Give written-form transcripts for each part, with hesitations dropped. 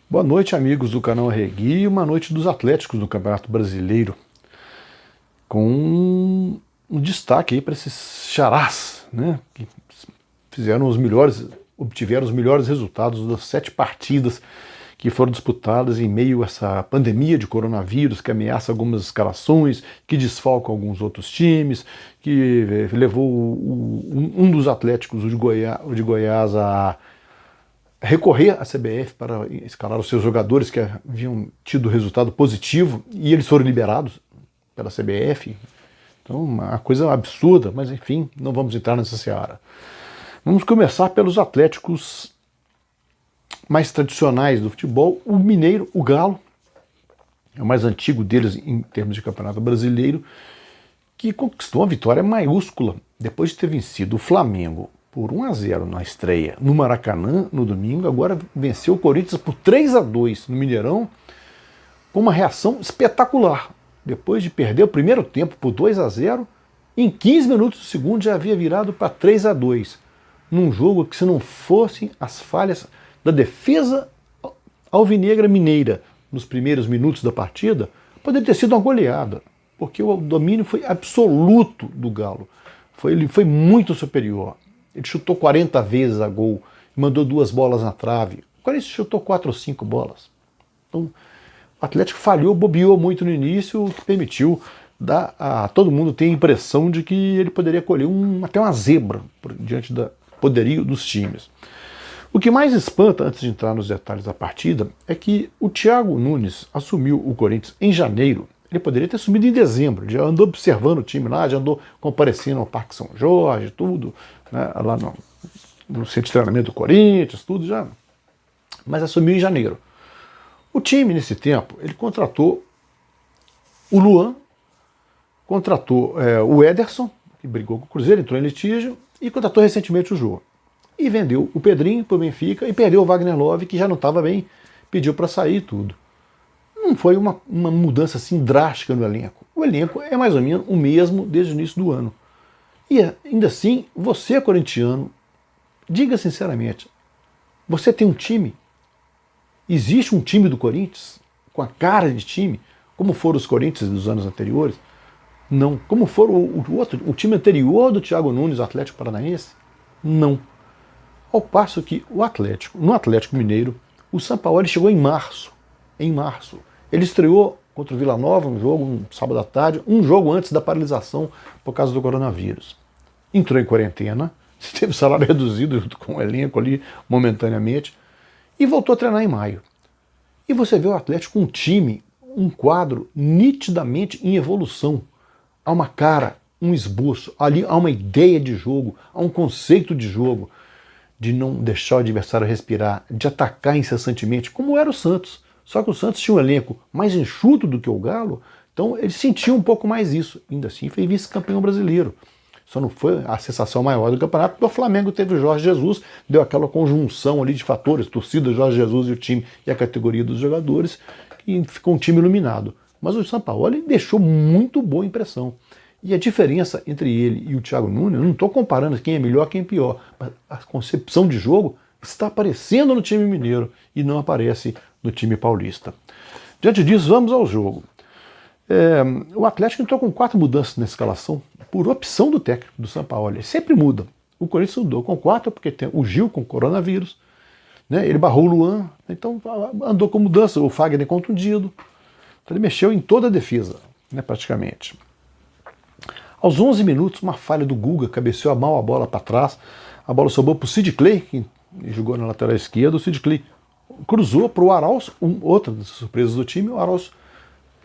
Boa noite, amigos do canal Arregui, e uma noite dos Atléticos do Campeonato Brasileiro, com um destaque aí para esses xarás, né, que obtiveram os melhores resultados das 7 partidas que foram disputadas em meio a essa pandemia de coronavírus que ameaça algumas escalações, que desfalca alguns outros times, que levou um dos Atléticos, o de Goiás, a recorrer à CBF para escalar os seus jogadores que haviam tido resultado positivo e eles foram liberados pela CBF. Então, uma coisa absurda, mas enfim, não vamos entrar nessa seara. Vamos começar pelos Atléticos mais tradicionais do futebol. O Mineiro, o Galo, é o mais antigo deles em termos de campeonato brasileiro, que conquistou uma vitória maiúscula depois de ter vencido o Flamengo por 1-0 na estreia no Maracanã no domingo. Agora venceu o Corinthians por 3-2 no Mineirão, com uma reação espetacular. Depois de perder o primeiro tempo por 2-0, em 15 minutos do segundo já havia virado para 3-2, num jogo que, se não fossem as falhas da defesa alvinegra mineira nos primeiros minutos da partida, poderia ter sido uma goleada, porque o domínio foi absoluto do Galo. Ele foi muito superior. Ele chutou 40 vezes a gol, mandou 2 bolas na trave. O Corinthians chutou 4 ou 5 bolas. Então, o Atlético falhou, bobeou muito no início, o que permitiu a todo mundo ter a impressão de que ele poderia colher até uma zebra diante do poderio dos times. O que mais espanta, antes de entrar nos detalhes da partida, é que o Thiago Nunes assumiu o Corinthians em janeiro. Ele poderia ter assumido em dezembro, já andou observando o time lá, já andou comparecendo ao Parque São Jorge, tudo, né, lá no centro de treinamento do Corinthians, tudo já. Mas assumiu em janeiro. O time, nesse tempo, ele contratou o Luan, contratou o Ederson, que brigou com o Cruzeiro, entrou em litígio, e contratou recentemente o Jô. E vendeu o Pedrinho para o Benfica e perdeu o Wagner Love, que já não estava bem, pediu para sair e tudo. Não foi uma mudança assim drástica no elenco. O elenco é mais ou menos o mesmo desde o início do ano. E ainda assim, você corintiano, diga sinceramente, você tem um time? Existe um time do Corinthians com a cara de time, como foram os Corinthians dos anos anteriores? Não. Como foram o time anterior do Thiago Nunes, o Atlético Paranaense? Não. Ao passo que no Atlético Mineiro, o Sampaoli chegou em março. Em março. Ele estreou contra o Vila Nova, um sábado à tarde, um jogo antes da paralisação por causa do coronavírus. Entrou em quarentena, teve salário reduzido junto com o elenco ali momentaneamente, e voltou a treinar em maio. E você vê o Atlético com um time, um quadro nitidamente em evolução. Há uma cara, um esboço, ali há uma ideia de jogo, há um conceito de jogo, de não deixar o adversário respirar, de atacar incessantemente, como era o Santos. Só que o Santos tinha um elenco mais enxuto do que o Galo, então ele sentia um pouco mais isso. Ainda assim foi vice-campeão brasileiro. Só não foi a sensação maior do campeonato, porque o Flamengo teve o Jorge Jesus, deu aquela conjunção ali de fatores, torcida, Jorge Jesus e o time e a categoria dos jogadores, e ficou um time iluminado. Mas o Sampaoli deixou muito boa impressão. E a diferença entre ele e o Thiago Nunes, eu não estou comparando quem é melhor, quem é pior, mas a concepção de jogo está aparecendo no time mineiro e não aparece no time paulista. Diante disso, vamos ao jogo. O Atlético entrou com 4 mudanças na escalação, por opção do técnico do Sampaoli. Ele sempre muda. O Corinthians mudou com 4, porque tem o Gil com coronavírus, né? Ele barrou o Luan, então andou com mudança, o Fagner contundido. Então ele mexeu em toda a defesa, né, praticamente. Aos 11 minutos, uma falha do Guga, cabeceou mal a bola para trás, a bola sobrou para o Sid Clay, que jogou na lateral esquerda, o Sid Clay cruzou para o Arauz, outra das surpresas do time, o Arauz,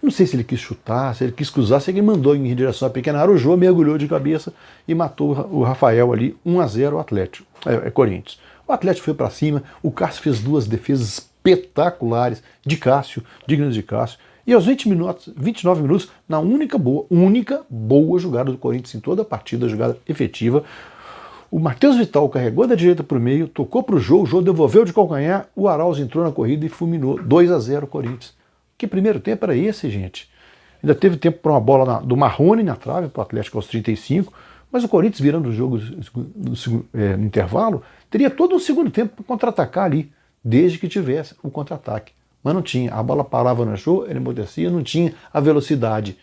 não sei se ele quis chutar, se ele quis cruzar, se ele mandou em direção à pequena área, o Jô mergulhou de cabeça e matou o Rafael ali, 1-0 o Atlético, Corinthians. O Atlético foi para cima, o Cássio fez 2 defesas espetaculares de Cássio, dignas de Cássio, e aos 29 minutos, na única boa jogada do Corinthians em toda a partida, jogada efetiva, o Matheus Vital carregou da direita para o meio, tocou para o Jô devolveu de calcanhar, o Arauz entrou na corrida e fulminou 2-0 o Corinthians. Que primeiro tempo era esse, gente? Ainda teve tempo para uma bola do Marrone na trave, para o Atlético aos 35, mas o Corinthians, virando o jogo no intervalo, teria todo um segundo tempo para contra-atacar ali. desde que tivesse o contra-ataque. Mas não tinha. A bola parava no show, ele amolecia, não tinha a velocidade.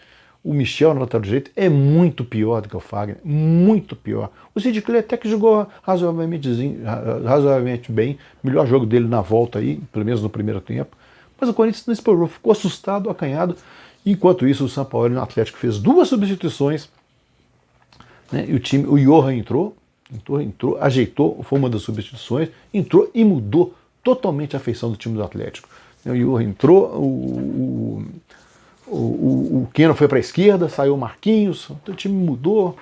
O Michel na lateral direita é muito pior do que o Fagner, muito pior. O Sid Clay até que jogou razoavelmente bem, melhor jogo dele na volta aí, pelo menos no primeiro tempo. Mas o Corinthians não explorou, ficou assustado, acanhado. Enquanto isso, o São Paulo no Atlético fez 2 substituições, né, e o Johan entrou, ajeitou, foi uma das substituições, entrou e mudou totalmente a feição do time do Atlético. O Johan entrou, o Keno foi para a esquerda, saiu o Marquinhos, o time mudou.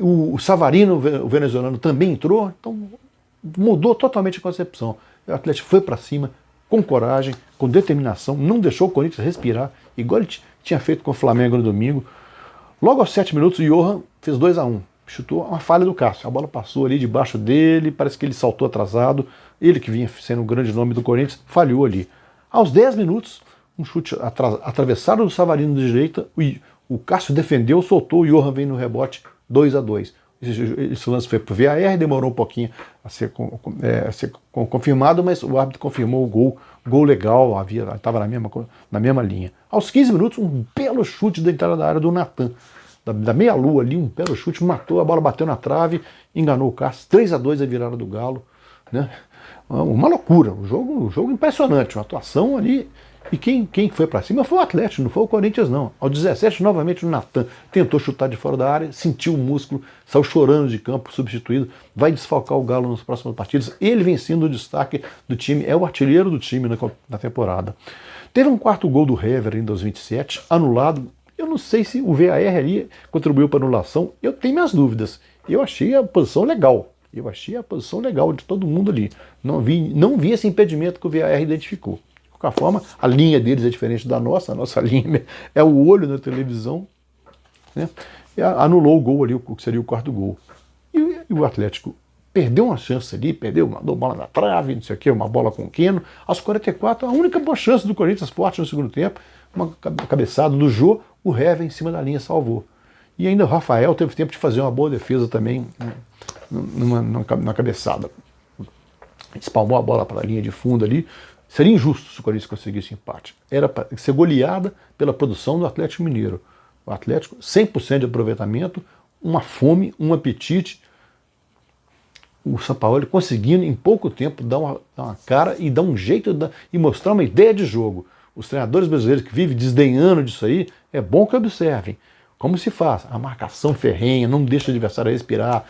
O Savarino, o venezuelano, também entrou, então mudou totalmente a concepção. O Atlético foi para cima, com coragem, com determinação, não deixou o Corinthians respirar, igual ele tinha feito com o Flamengo no domingo. Logo aos 7 minutos, o Johan fez 2-1. Chutou uma falha do Cássio. A bola passou ali debaixo dele, parece que ele saltou atrasado. Ele, que vinha sendo o grande nome do Corinthians, falhou ali. Aos 10 minutos, um chute atravessado do Savarino de direita, o Cássio defendeu, soltou, o Johan veio no rebote, 2-2. Esse lance foi para o VAR, demorou um pouquinho a ser confirmado, mas o árbitro confirmou o gol legal, estava na mesma linha. Aos 15 minutos, um belo chute da entrada da área do Natan, da meia-lua ali, um belo chute, matou, a bola bateu na trave, enganou o Cássio, 3-2 a virada do Galo, né? Uma loucura, um jogo impressionante, uma atuação ali. E quem foi para cima foi o Atlético, não foi o Corinthians não. Ao 17, novamente o Natan tentou chutar de fora da área, sentiu o músculo, saiu chorando de campo, substituído, vai desfalcar o Galo nas próximas partidas. Ele vem sendo o destaque do time, é o artilheiro do time na temporada. Teve um quarto gol do Hever em 2027, anulado. Eu não sei se o VAR ali contribuiu para a anulação, eu tenho minhas dúvidas. Eu achei a posição legal. De todo mundo ali. Não vi esse impedimento que o VAR identificou. De qualquer forma, a linha deles é diferente da nossa. A nossa linha é o olho na televisão, né? E anulou o gol ali, o que seria o quarto gol. E o Atlético perdeu uma chance ali, mandou bola na trave, não sei o quê, uma bola com o Keno. Aos 44, a única boa chance do Corinthians forte no segundo tempo, uma cabeçada do Jô, o Hever em cima da linha salvou. E ainda o Rafael teve tempo de fazer uma boa defesa também, numa cabeçada. Espalmou a bola para a linha de fundo ali. Seria injusto se o Corinthians conseguisse empate. Era para ser goleada pela produção do Atlético Mineiro. O Atlético, 100% de aproveitamento, uma fome, um apetite. O São Paulo conseguindo em pouco tempo dar uma cara e dar um jeito e mostrar uma ideia de jogo. Os treinadores brasileiros que vivem desdenhando disso aí, é bom que observem. Como se faz? A marcação ferrenha, não deixa o adversário respirar,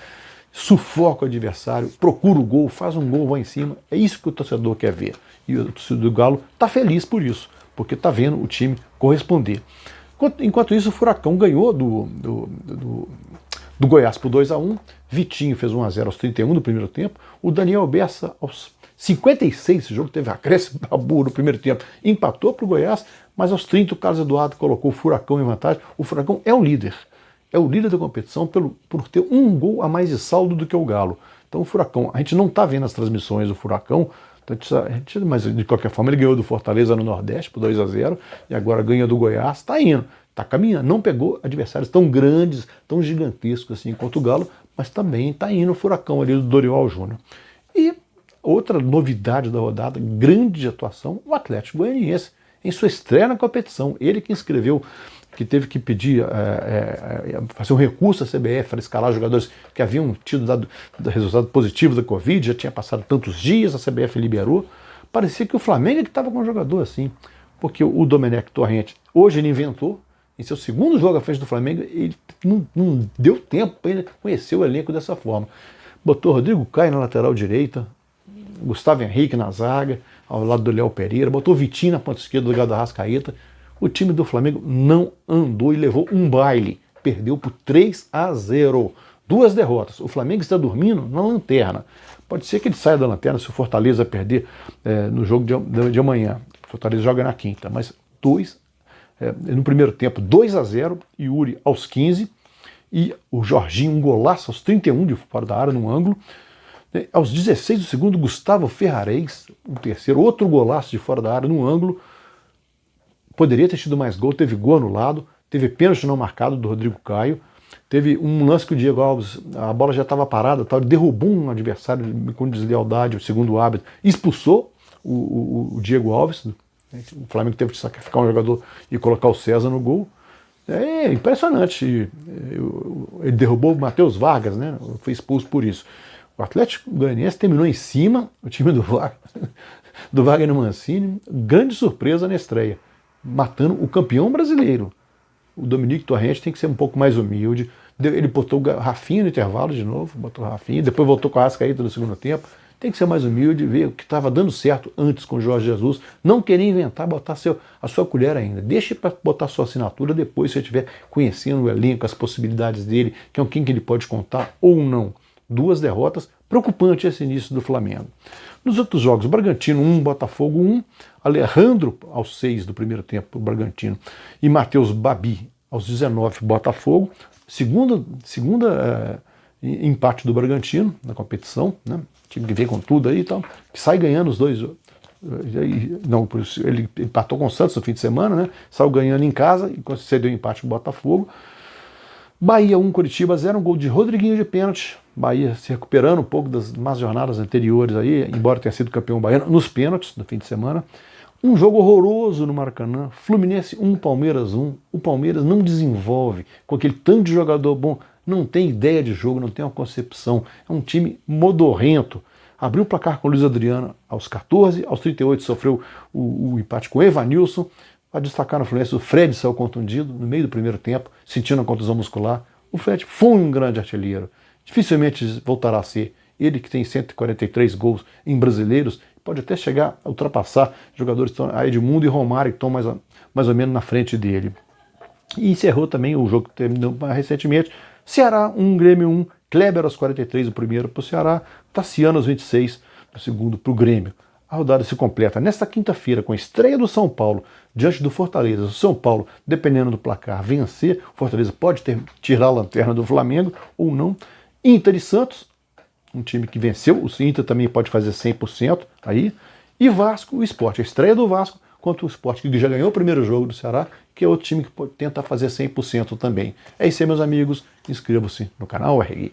sufoca o adversário, procura o gol, faz um gol, vai em cima. É isso que o torcedor quer ver. E o torcedor do Galo está feliz por isso, porque está vendo o time corresponder. Enquanto isso, o Furacão ganhou do Goiás por 2-1. Vitinho fez 1-0 aos 31 do primeiro tempo. O Daniel Bessa, aos 56, esse jogo teve acréscimo no primeiro tempo, empatou para o Goiás, mas aos 30 o Carlos Eduardo colocou o Furacão em vantagem. O Furacão é o líder da competição por ter um gol a mais de saldo do que o Galo. Então o Furacão, a gente não está vendo as transmissões do Furacão, mas de qualquer forma ele ganhou do Fortaleza no Nordeste por 2-0 e agora ganha do Goiás, está indo, está caminhando, não pegou adversários tão grandes, tão gigantescos assim quanto o Galo, mas também está indo o Furacão ali do Dorival Júnior. E outra novidade da rodada, grande atuação, o Atlético Goianiense, em sua estreia na competição. Ele que inscreveu, que teve que pedir, fazer um recurso à CBF para escalar jogadores que haviam dado resultado positivo da Covid, já tinha passado tantos dias, a CBF liberou. Parecia que o Flamengo é que estava com um jogador assim, porque o Domenech Torrente, hoje ele inventou, em seu segundo jogo à frente do Flamengo, ele não deu tempo para ele conhecer o elenco dessa forma. Botou Rodrigo Caio na lateral direita, Gustavo Henrique na zaga, ao lado do Léo Pereira, botou Vitinho na ponta esquerda do lugar do Arrascaeta. O time do Flamengo não andou e levou um baile. Perdeu por 3-0. 2 derrotas. O Flamengo está dormindo na lanterna. Pode ser que ele saia da lanterna se o Fortaleza perder no jogo de amanhã. O Fortaleza joga na quinta, mas no primeiro tempo 2-0, Yuri aos 15 e o Jorginho um golaço aos 31 de fora da área no ângulo. Aos 16 do segundo, Gustavo Ferrares, o terceiro, outro golaço de fora da área no ângulo. Poderia ter tido mais gol, teve gol anulado, teve pênalti não marcado do Rodrigo Caio. Teve um lance que o Diego Alves, a bola já estava parada, tal, ele derrubou um adversário com deslealdade, o segundo árbitro, expulsou o Diego Alves. O Flamengo teve que sacrificar um jogador e colocar o César no gol. É impressionante. Ele derrubou o Matheus Vargas, né? Foi expulso por isso. O Atlético Goianiense terminou em cima, o time do Wagner Mancini, grande surpresa na estreia, matando o campeão brasileiro. O Dominique Torrente tem que ser um pouco mais humilde. Ele botou o Rafinha no intervalo de novo, botou o Rafinha, depois voltou com a Arrascaeta no segundo tempo. Tem que ser mais humilde, ver o que estava dando certo antes com o Jorge Jesus. Não querer inventar, botar a sua colher ainda. Deixe para botar a sua assinatura depois, se você estiver conhecendo o elenco, as possibilidades dele, quem que ele pode contar ou não. 2 derrotas, preocupante esse início do Flamengo. Nos outros jogos, Bragantino 1, Botafogo 1, Alejandro aos 6 do primeiro tempo, o Bragantino, e Matheus Babi aos 19, Botafogo. Segunda empate do Bragantino na competição, né? Time que vem com tudo aí e tal, que sai ganhando os dois. Não, ele empatou com o Santos no fim de semana, né? Saiu ganhando em casa e concedeu empate no Botafogo. Bahia 1, Curitiba 0, um gol de Rodriguinho de pênalti. Bahia se recuperando um pouco das más jornadas anteriores aí, embora tenha sido campeão baiano, nos pênaltis no fim de semana. Um jogo horroroso no Maracanã. Fluminense 1, Palmeiras 1. O Palmeiras não desenvolve com aquele tanto de jogador bom, não tem ideia de jogo, não tem uma concepção. É um time modorrento. Abriu o placar com o Luiz Adriano aos 14, aos 38 sofreu o empate com o Evanilson. Para destacar no Fluminense, o Fred saiu contundido no meio do primeiro tempo, sentindo a contusão muscular. O Fred foi um grande artilheiro. Dificilmente voltará a ser. Ele que tem 143 gols em brasileiros, pode até chegar a ultrapassar jogadores que estão, a Edmundo e Romário, que estão mais ou menos na frente dele. E encerrou também o jogo que terminou recentemente. Ceará 1, Grêmio 1, Kleber aos 43, o primeiro para o Ceará, Tassiano aos 26, o segundo para o Grêmio. A rodada se completa nesta quinta-feira com a estreia do São Paulo diante do Fortaleza. O São Paulo, dependendo do placar, vencer, o Fortaleza pode tirar a lanterna do Flamengo ou não. Inter e Santos, um time que venceu, o Inter também pode fazer 100% aí. E Vasco, o Sport, a estreia do Vasco contra o Sport, que já ganhou o primeiro jogo do Ceará, que é outro time que pode tentar fazer 100% também. É isso aí, meus amigos. Inscrevam-se no canal RG.